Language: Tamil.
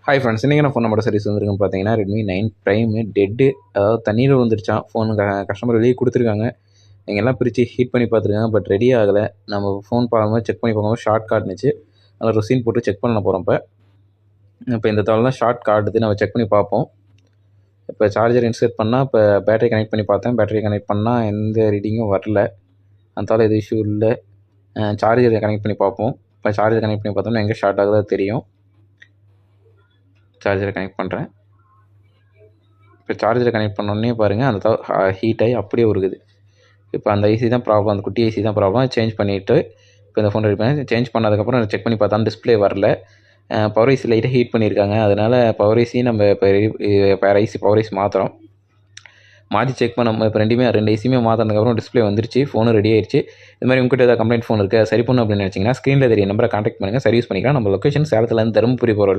ஹாய் ஃப்ரெண்ட்ஸ், இன்றைக்கி நான் ஃபோன் நம்பர் சர்வீஸ் வந்துருக்குன்னு பார்த்தீங்கன்னா ரெட்மி 9 ப்ரைமு டெட்டு, அதாவது தண்ணீர் வந்துருச்சான். ஃபோனு கஸ்டமர் வெளியே கொடுத்துருக்காங்க. நீங்கள் எல்லாம் பிரித்து ஹீட் பண்ணி பார்த்துருக்காங்க, பட் ரெடி ஆகலை. நம்ம ஃபோன் பார்க்கும்போது செக் பண்ணி பார்க்கும்போது ஷார்ட் காட்டுனுச்சு. அதில் ரொசீன் போட்டு செக் பண்ண போகிறோம். இப்போ இந்த தவிர தான் ஷார்ட் காட்டுது, நம்ம செக் பண்ணி பார்ப்போம். இப்போ சார்ஜர் இன்சர்ட் பண்ணால், இப்போ பேட்டரி கனெக்ட் பண்ணி பார்த்தேன். பேட்டரி கனெக்ட் பண்ணால் எந்த ரீடிங்கும் வரல, அதனால் எது இஷ்யூ இல்லை. சார்ஜரை கனெக்ட் பண்ணி பார்ப்போம். இப்போ சார்ஜர் கனெக்ட் பண்ணி பார்த்தோம்னா எங்கே ஷார்ட் ஆகுதோ தெரியும். சார்ஜரை கனெக்ட் பண்ணுறேன். இப்போ சார்ஜரை கனெக்ட் பண்ணோடனே பாருங்கள், அந்த ஹீட் ஆகி அப்படியே உருகுது. இப்போ அந்த ஐசி தான் ப்ராப்ளம், அந்த குட்டி ஐசி தான் ப்ராப்ளம். சேஞ்ச் பண்ணிவிட்டு இப்போ இந்த ஃபோன் ரெடி பண்ணி சேஞ்ச் பண்ணதுக்கப்புறம் செக் பண்ணி பார்த்தாலும் டிஸ்பிளே வரல. பவர் ஐசி லைட்டாக ஹீட் பண்ணியிருக்காங்க, அதனால் பவர் ஐசி நம்ம இப்போ வேறு ஐசி பவர் ஐசி மாற்றுறோம். மாற்றி செக் பண்ண இப்போ ரெண்டு ஐசியுமே மாற்றினதுக்கப்புறம் டிஸ்பிளே வந்துருச்சு, ஃபோனும் ரெடி ஆயிடுச்சு. இது மாதிரி உங்கள்கிட்ட ஏதாவது கம்ப்ளைண்ட் ஃபோன் இருக்குது, சரி பண்ணணும் அப்படின்னு நினச்சிங்கன்னா ஸ்க்ரீனில் தெரிய நம்பரை கான்டாக்ட் பண்ணுங்கள், சர்வீஸ் பண்ணிக்கலாம். நம்ம லொக்கேஷன் சேலத்துலேருந்து தருமபுரி போகிற